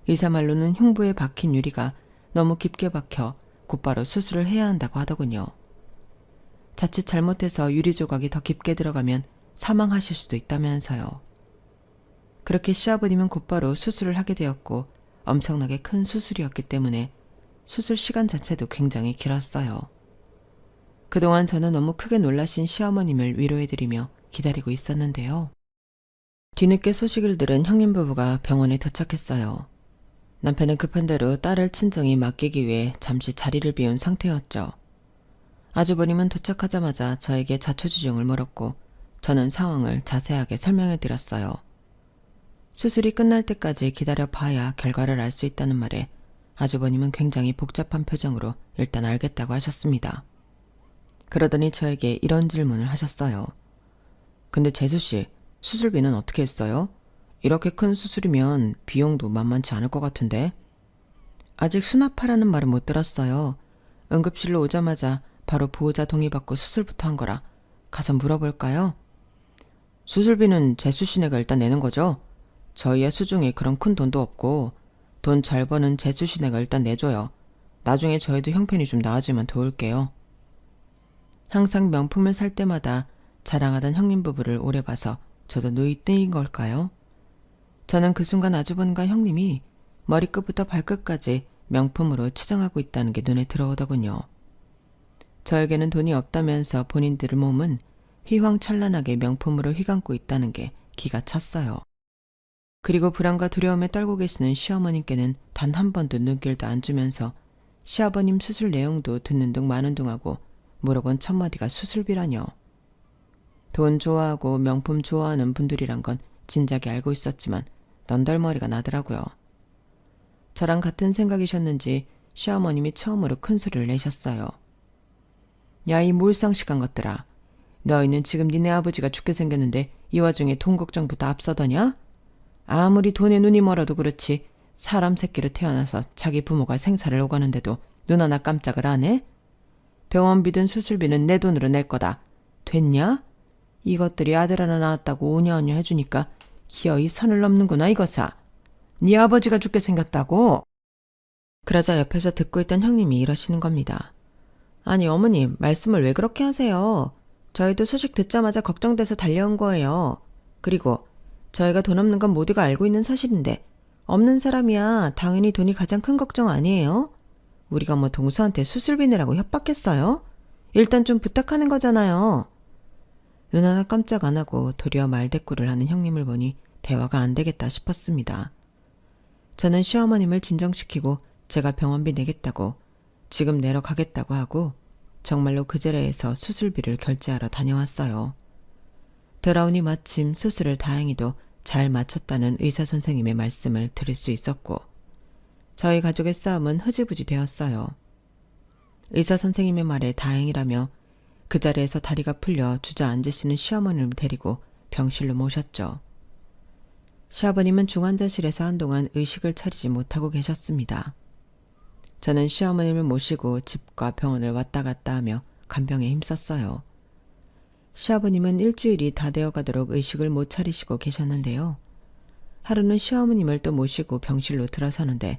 의사 말로는 흉부에 박힌 유리가 너무 깊게 박혀 곧바로 수술을 해야 한다고 하더군요. 자칫 잘못해서 유리 조각이 더 깊게 들어가면 사망하실 수도 있다면서요. 그렇게 시아버님은 곧바로 수술을 하게 되었고 엄청나게 큰 수술이었기 때문에 수술 시간 자체도 굉장히 길었어요. 그동안 저는 너무 크게 놀라신 시어머님을 위로해드리며 기다리고 있었는데요. 뒤늦게 소식을 들은 형님 부부가 병원에 도착했어요. 남편은 급한 대로 딸을 친정이 맡기기 위해 잠시 자리를 비운 상태였죠. 아주버님은 도착하자마자 저에게 자초지종을 물었고 저는 상황을 자세하게 설명해드렸어요. 수술이 끝날 때까지 기다려봐야 결과를 알 수 있다는 말에 아주버님은 굉장히 복잡한 표정으로 일단 알겠다고 하셨습니다. 그러더니 저에게 이런 질문을 하셨어요. 근데 재수씨, 수술비는 어떻게 했어요? 이렇게 큰 수술이면 비용도 만만치 않을 것 같은데. 아직 수납하라는 말은 못 들었어요. 응급실로 오자마자 바로 보호자 동의받고 수술부터 한 거라 가서 물어볼까요? 수술비는 재수씨네가 일단 내는 거죠? 저희의 수중에 그런 큰 돈도 없고 돈 잘 버는 재수씨네가 일단 내줘요. 나중에 저희도 형편이 좀 나아지면 도울게요. 항상 명품을 살 때마다 자랑하던 형님 부부를 오래 봐서 저도 누이 뜨인 걸까요? 저는 그 순간 아주버님과 형님이 머리끝부터 발끝까지 명품으로 치장하고 있다는 게 눈에 들어오더군요. 저에게는 돈이 없다면서 본인들의 몸은 휘황찬란하게 명품으로 휘감고 있다는 게 기가 찼어요. 그리고 불안과 두려움에 떨고 계시는 시어머님께는 단 한 번도 눈길도 안 주면서 시아버님 수술 내용도 듣는 둥 마는 둥하고 물어본 첫마디가 수술비라뇨. 돈 좋아하고 명품 좋아하는 분들이란 건 진작에 알고 있었지만 넌덜머리가 나더라고요. 저랑 같은 생각이셨는지 시어머님이 처음으로 큰 소리를 내셨어요. 야, 이 몰상식한 것들아. 너희는 지금 니네 아버지가 죽게 생겼는데 이 와중에 돈 걱정부터 앞서더냐? 아무리 돈에 눈이 멀어도 그렇지 사람 새끼로 태어나서 자기 부모가 생사를 오가는데도 눈 하나 깜짝을 안 해? 병원비든 수술비는 내 돈으로 낼 거다. 됐냐? 이것들이 아들 하나 낳았다고 오냐오냐 해주니까 기어이 선을 넘는구나 이거사. 네 아버지가 죽게 생겼다고? 그러자 옆에서 듣고 있던 형님이 이러시는 겁니다. 아니 어머님 말씀을 왜 그렇게 하세요? 저희도 소식 듣자마자 걱정돼서 달려온 거예요. 그리고 저희가 돈 없는 건 모두가 알고 있는 사실인데 없는 사람이야 당연히 돈이 가장 큰 걱정 아니에요? 우리가 뭐 동서한테 수술비 내라고 협박했어요? 일단 좀 부탁하는 거잖아요. 눈 하나 깜짝 안 하고 도리어 말대꾸를 하는 형님을 보니 대화가 안 되겠다 싶었습니다. 저는 시어머님을 진정시키고 제가 병원비 내겠다고 지금 내러 가겠다고 하고 정말로 그 자리에서 수술비를 결제하러 다녀왔어요. 돌아오니 마침 수술을 다행히도 잘 마쳤다는 의사 선생님의 말씀을 들을 수 있었고 저희 가족의 싸움은 흐지부지 되었어요. 의사 선생님의 말에 다행이라며 그 자리에서 다리가 풀려 주저앉으시는 시어머님을 데리고 병실로 모셨죠. 시아버님은 중환자실에서 한동안 의식을 차리지 못하고 계셨습니다. 저는 시어머님을 모시고 집과 병원을 왔다 갔다 하며 간병에 힘썼어요. 시아버님은 일주일이 다 되어가도록 의식을 못 차리시고 계셨는데요. 하루는 시어머님을 또 모시고 병실로 들어서는데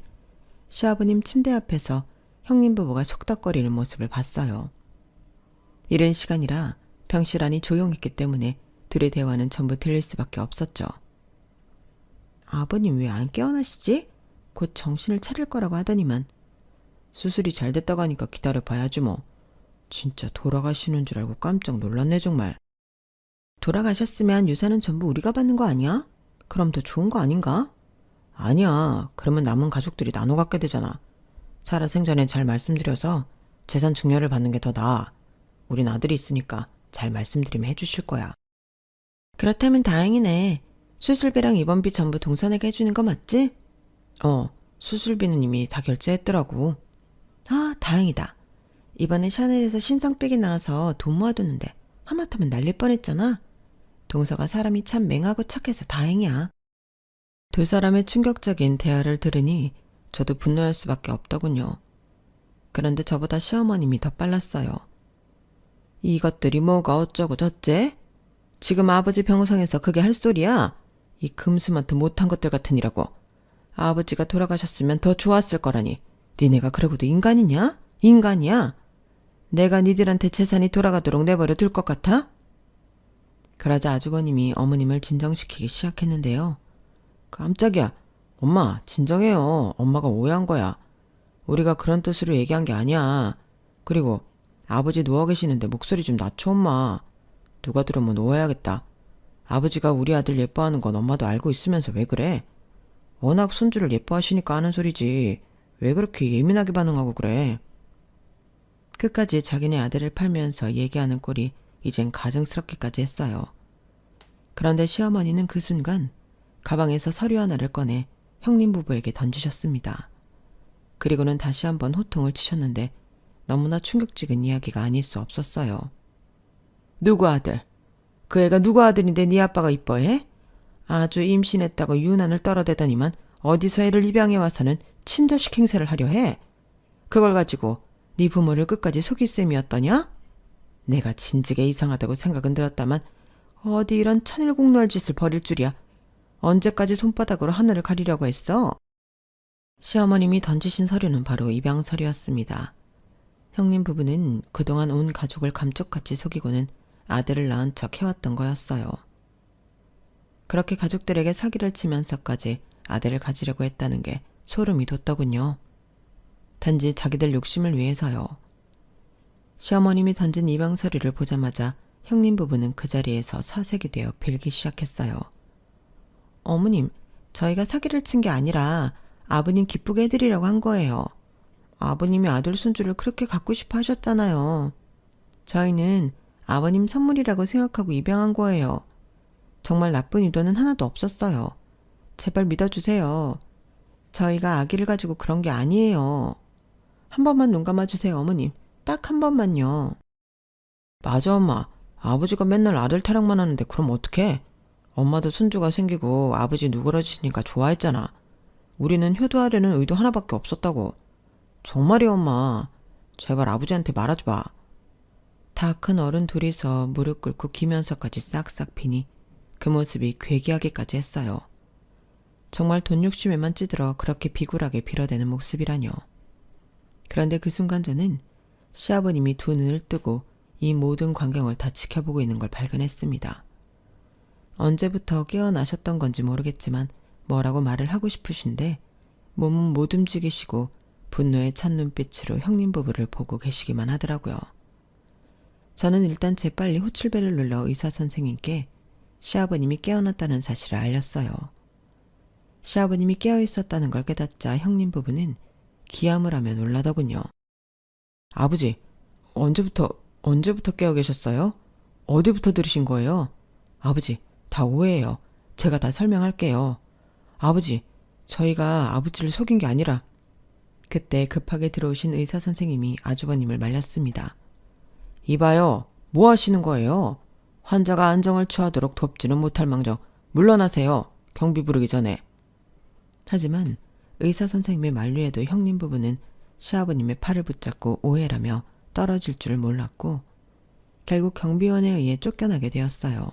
시아버님 침대 앞에서 형님 부부가 속닥거리는 모습을 봤어요. 이른 시간이라 병실 안이 조용했기 때문에 둘의 대화는 전부 들릴 수밖에 없었죠. 아버님 왜 안 깨어나시지? 곧 정신을 차릴 거라고 하더니만. 수술이 잘 됐다고 하니까 기다려봐야지 뭐. 진짜 돌아가시는 줄 알고 깜짝 놀랐네 정말. 돌아가셨으면 유산은 전부 우리가 받는 거 아니야? 그럼 더 좋은 거 아닌가? 아니야. 그러면 남은 가족들이 나눠 갖게 되잖아. 살아생전에 잘 말씀드려서 재산 증여를 받는 게 더 나아. 우린 아들이 있으니까 잘 말씀드리면 해주실 거야. 그렇다면 다행이네. 수술비랑 입원비 전부 동선에게 해주는 거 맞지? 수술비는 이미 다 결제했더라고. 아, 다행이다. 이번에 샤넬에서 신상백이 나와서 돈 모아뒀는데 하마터면 날릴 뻔했잖아. 동서가 사람이 참 맹하고 착해서 다행이야. 두 사람의 충격적인 대화를 들으니 저도 분노할 수밖에 없더군요. 그런데 저보다 시어머님이 더 빨랐어요. 이것들이 뭐가 어쩌고 저째? 지금 아버지 병상에서 그게 할 소리야? 이 금수만트 못한 것들 같으니라고. 아버지가 돌아가셨으면 더 좋았을 거라니. 니네가 그러고도 인간이냐? 인간이야? 내가 니들한테 재산이 돌아가도록 내버려 둘 것 같아? 그러자 아주버님이 어머님을 진정시키기 시작했는데요. 깜짝이야. 엄마, 진정해요. 엄마가 오해한 거야. 우리가 그런 뜻으로 얘기한 게 아니야. 그리고 아버지 누워 계시는데 목소리 좀 낮춰, 엄마. 누가 들으면 오해하겠다. 아버지가 우리 아들 예뻐하는 건 엄마도 알고 있으면서 왜 그래? 워낙 손주를 예뻐하시니까 하는 소리지. 왜 그렇게 예민하게 반응하고 그래? 끝까지 자기네 아들을 팔면서 얘기하는 꼴이 이젠 가증스럽기까지 했어요. 그런데 시어머니는 그 순간 가방에서 서류 하나를 꺼내 형님 부부에게 던지셨습니다. 그리고는 다시 한번 호통을 치셨는데 너무나 충격적인 이야기가 아닐 수 없었어요. 누구 아들? 그 애가 누구 아들인데 네 아빠가 이뻐해? 아주 임신했다고 유난을 떨어대더니만 어디서 애를 입양해 와서는 친자식 행세를 하려 해? 그걸 가지고 네 부모를 끝까지 속일 셈이었더냐? 내가 진즉에 이상하다고 생각은 들었다만 어디 이런 천일공노할 짓을 벌일 줄이야. 언제까지 손바닥으로 하늘을 가리려고 했어? 시어머님이 던지신 서류는 바로 입양 서류였습니다. 형님 부부는 그동안 온 가족을 감쪽같이 속이고는 아들을 낳은 척 해왔던 거였어요. 그렇게 가족들에게 사기를 치면서까지 아들을 가지려고 했다는 게 소름이 돋더군요. 단지 자기들 욕심을 위해서요. 시어머님이 던진 입양 서류를 보자마자 형님 부부는 그 자리에서 사색이 되어 빌기 시작했어요. 어머님, 저희가 사기를 친 게 아니라 아버님 기쁘게 해드리려고 한 거예요. 아버님이 아들 손주를 그렇게 갖고 싶어 하셨잖아요. 저희는 아버님 선물이라고 생각하고 입양한 거예요. 정말 나쁜 의도는 하나도 없었어요. 제발 믿어주세요. 저희가 아기를 가지고 그런 게 아니에요. 한 번만 눈 감아주세요, 어머님. 딱 한 번만요. 맞아, 엄마. 아버지가 맨날 아들 타령만 하는데 그럼 어떡해? 엄마도 손주가 생기고 아버지 누그러지시니까 좋아했잖아. 우리는 효도하려는 의도 하나밖에 없었다고. 정말이야, 엄마. 제발 아버지한테 말하지 마. 다 큰 어른 둘이서 무릎 꿇고 기면서까지 싹싹 비니 그 모습이 괴기하기까지 했어요. 정말 돈 욕심에만 찌들어 그렇게 비굴하게 빌어대는 모습이라뇨. 그런데 그 순간 저는 시아버님이 두 눈을 뜨고 이 모든 광경을 다 지켜보고 있는 걸 발견했습니다. 언제부터 깨어나셨던 건지 모르겠지만 뭐라고 말을 하고 싶으신데 몸은 못 움직이시고 분노에 찬 눈빛으로 형님 부부를 보고 계시기만 하더라고요. 저는 일단 재빨리 호출벨을 눌러 의사 선생님께 시아버님이 깨어났다는 사실을 알렸어요. 시아버님이 깨어있었다는 걸 깨닫자 형님 부부는 기함을 하며 놀라더군요. 아버지, 언제부터 깨어 계셨어요? 어디부터 들으신 거예요? 아버지, 다 오해예요. 제가 다 설명할게요. 아버지, 저희가 아버지를 속인 게 아니라. 그때 급하게 들어오신 의사 선생님이 아주버님을 말렸습니다. 이봐요, 뭐 하시는 거예요? 환자가 안정을 취하도록 돕지는 못할 망정 물러나세요. 경비 부르기 전에. 하지만 의사 선생님의 만류에도 형님 부부는 시아버님의 팔을 붙잡고 오해라며 떨어질 줄 몰랐고 결국 경비원에 의해 쫓겨나게 되었어요.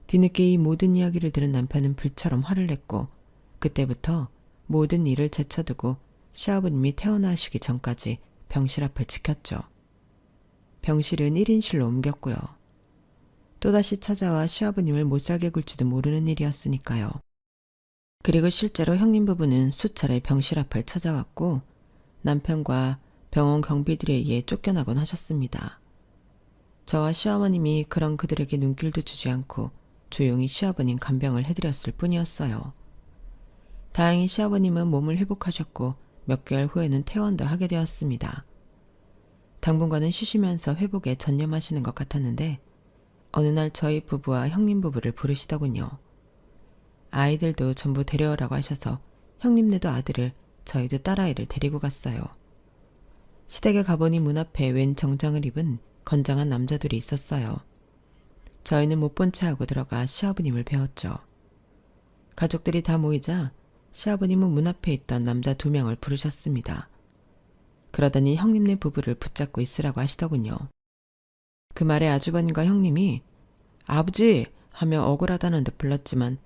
뒤늦게 이 모든 이야기를 들은 남편은 불처럼 화를 냈고 그때부터 모든 일을 제쳐두고 시아버님이 태어나시기 전까지 병실 앞을 지켰죠. 병실은 1인실로 옮겼고요. 또다시 찾아와 시아버님을 못살게 굴지도 모르는 일이었으니까요. 그리고 실제로 형님 부부는 수차례 병실 앞을 찾아왔고 남편과 병원 경비들에 의해 쫓겨나곤 하셨습니다. 저와 시어머님이 그런 그들에게 눈길도 주지 않고 조용히 시아버님 간병을 해드렸을 뿐이었어요. 다행히 시아버님은 몸을 회복하셨고 몇 개월 후에는 퇴원도 하게 되었습니다. 당분간은 쉬시면서 회복에 전념하시는 것 같았는데 어느 날 저희 부부와 형님 부부를 부르시더군요. 아이들도 전부 데려오라고 하셔서 형님네도 아들을, 저희도 딸아이를 데리고 갔어요. 시댁에 가보니 문 앞에 웬 정장을 입은 건장한 남자들이 있었어요. 저희는 못 본 채 하고 들어가 시아버님을 배웠죠. 가족들이 다 모이자 시아버님은 문 앞에 있던 남자 2명을 부르셨습니다. 그러더니 형님네 부부를 붙잡고 있으라고 하시더군요. 그 말에 아주버님과 형님이 아버지 하며 억울하다는 듯 불렀지만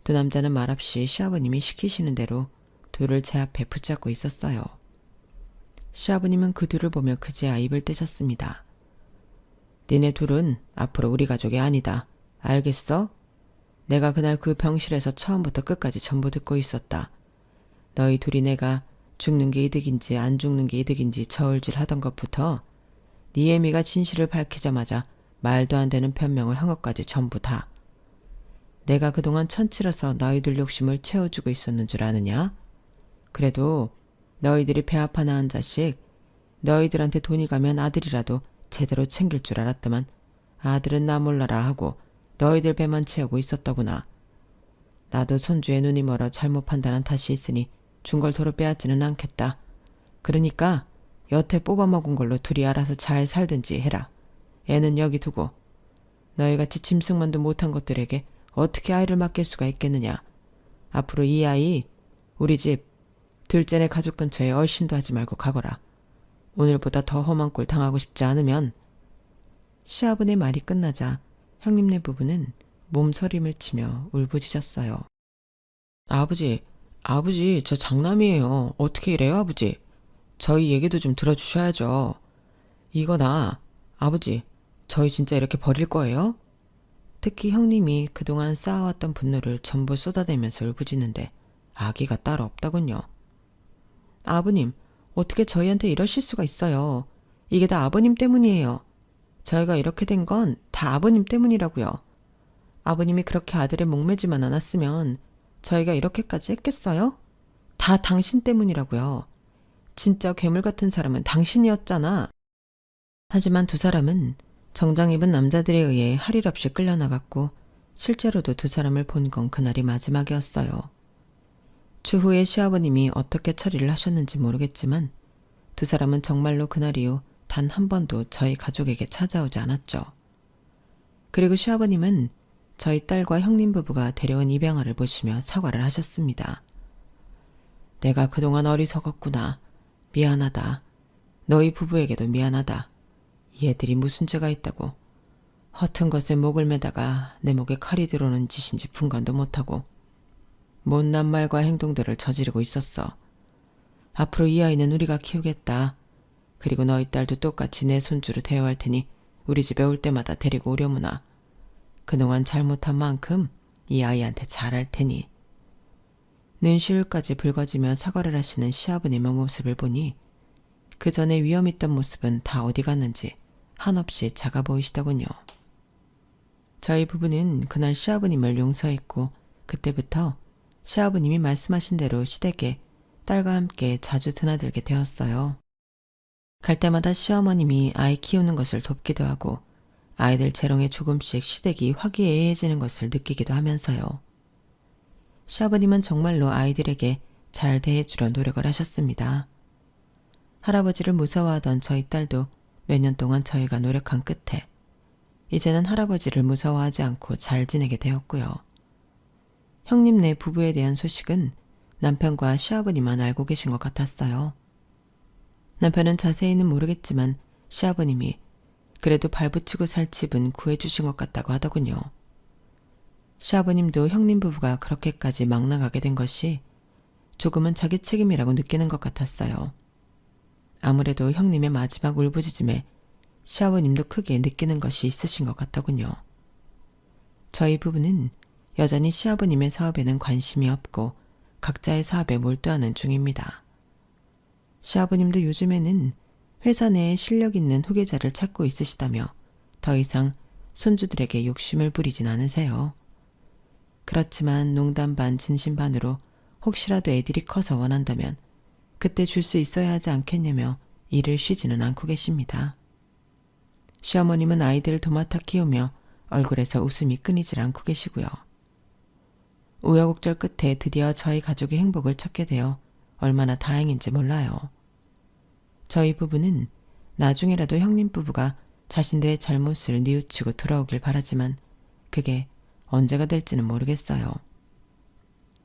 두 남자는 말없이 시아버님이 시키시는 대로 둘을 제 앞에 붙잡고 있었어요. 시아버님은 그 둘을 보며 그제야 입을 떼셨습니다. 니네 둘은 앞으로 우리 가족이 아니다. 알겠어? 내가 그날 그 병실에서 처음부터 끝까지 전부 듣고 있었다. 너희 둘이 내가 죽는 게 이득인지 안 죽는 게 이득인지 저울질 하던 것부터 네 애미가 진실을 밝히자마자 말도 안 되는 변명을 한 것까지 전부 다. 내가 그동안 천치라서 너희들 욕심을 채워주고 있었는 줄 아느냐? 그래도 너희들이 배 아파 낳은 자식, 너희들한테 돈이 가면 아들이라도 제대로 챙길 줄 알았더만 아들은 나 몰라라 하고 너희들 배만 채우고 있었더구나. 나도 손주의 눈이 멀어 잘못 판단한 탓이 있으니 준 걸 도로 빼앗지는 않겠다. 그러니까 여태 뽑아먹은 걸로 둘이 알아서 잘 살든지 해라. 애는 여기 두고. 너희같이 짐승만도 못한 것들에게 어떻게 아이를 맡길 수가 있겠느냐. 앞으로 이 아이 우리 집 둘째네 가족 근처에 얼씬도 하지 말고 가거라. 오늘보다 더 험한 꼴 당하고 싶지 않으면. 시아버님의 말이 끝나자 형님네 부부는 몸서림을 치며 울부짖었어요. 아버지 저 장남이에요. 어떻게 이래요 아버지? 저희 얘기도 좀 들어주셔야죠. 이거나 아버지 저희 진짜 이렇게 버릴 거예요? 특히 형님이 그동안 쌓아왔던 분노를 전부 쏟아내면서 울부짖는데 아기가 따로 없더군요. 아버님 어떻게 저희한테 이러실 수가 있어요. 이게 다 아버님 때문이에요. 저희가 이렇게 된 건 다 아버님 때문이라고요. 아버님이 그렇게 아들에 목매지만 않았으면 저희가 이렇게까지 했겠어요? 다 당신 때문이라고요. 진짜 괴물 같은 사람은 당신이었잖아. 하지만 두 사람은 정장 입은 남자들에 의해 할 일 없이 끌려나갔고 실제로도 두 사람을 본 건 그날이 마지막이었어요. 추후에 시아버님이 어떻게 처리를 하셨는지 모르겠지만 두 사람은 정말로 그날 이후 단 한 번도 저희 가족에게 찾아오지 않았죠. 그리고 시아버님은 저희 딸과 형님 부부가 데려온 입양아를 보시며 사과를 하셨습니다. 내가 그동안 어리석었구나. 미안하다. 너희 부부에게도 미안하다. 얘들이 무슨 죄가 있다고. 허튼 것에 목을 매다가 내 목에 칼이 들어오는 짓인지 분간도 못하고 못난 말과 행동들을 저지르고 있었어. 앞으로 이 아이는 우리가 키우겠다. 그리고 너희 딸도 똑같이 내 손주로 대우할 테니 우리 집에 올 때마다 데리고 오려무나. 그동안 잘못한 만큼 이 아이한테 잘할 테니. 눈시울까지 붉어지며 사과를 하시는 시아버님의 모습을 보니 그 전에 위험 있던 모습은 다 어디 갔는지 한없이 작아 보이시더군요. 저희 부부는 그날 시아버님을 용서했고 그때부터 시아버님이 말씀하신 대로 시댁에 딸과 함께 자주 드나들게 되었어요. 갈 때마다 시어머님이 아이 키우는 것을 돕기도 하고 아이들 재롱에 조금씩 시댁이 화기애애해지는 것을 느끼기도 하면서요. 시아버님은 정말로 아이들에게 잘 대해주려 노력을 하셨습니다. 할아버지를 무서워하던 저희 딸도 몇 년 동안 저희가 노력한 끝에 이제는 할아버지를 무서워하지 않고 잘 지내게 되었고요. 형님네 부부에 대한 소식은 남편과 시아버님만 알고 계신 것 같았어요. 남편은 자세히는 모르겠지만 시아버님이 그래도 발붙이고 살 집은 구해주신 것 같다고 하더군요. 시아버님도 형님 부부가 그렇게까지 막 나가게 된 것이 조금은 자기 책임이라고 느끼는 것 같았어요. 아무래도 형님의 마지막 울부짖음에 시아버님도 크게 느끼는 것이 있으신 것 같더군요. 저희 부부는 여전히 시아버님의 사업에는 관심이 없고 각자의 사업에 몰두하는 중입니다. 시아버님도 요즘에는 회사 내에 실력 있는 후계자를 찾고 있으시다며 더 이상 손주들에게 욕심을 부리진 않으세요. 그렇지만 농담 반 진심 반으로 혹시라도 애들이 커서 원한다면 그때 줄 수 있어야 하지 않겠냐며 일을 쉬지는 않고 계십니다. 시어머님은 아이들을 도맡아 키우며 얼굴에서 웃음이 끊이질 않고 계시고요. 우여곡절 끝에 드디어 저희 가족의 행복을 찾게 되어 얼마나 다행인지 몰라요. 저희 부부는 나중에라도 형님 부부가 자신들의 잘못을 뉘우치고 돌아오길 바라지만 그게 언제가 될지는 모르겠어요.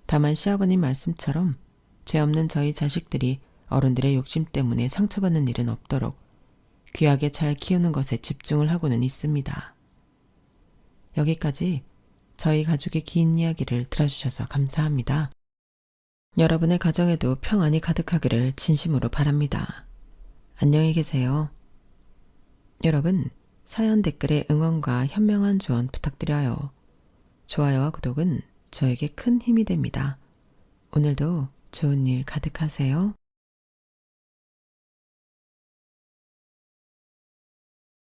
다만 시아버님 말씀처럼 죄 없는 저희 자식들이 어른들의 욕심 때문에 상처받는 일은 없도록 귀하게 잘 키우는 것에 집중을 하고는 있습니다. 여기까지 저희 가족의 긴 이야기를 들어주셔서 감사합니다. 여러분의 가정에도 평안이 가득하기를 진심으로 바랍니다. 안녕히 계세요. 여러분, 사연 댓글에 응원과 현명한 조언 부탁드려요. 좋아요와 구독은 저에게 큰 힘이 됩니다. 오늘도 좋은 일 가득하세요.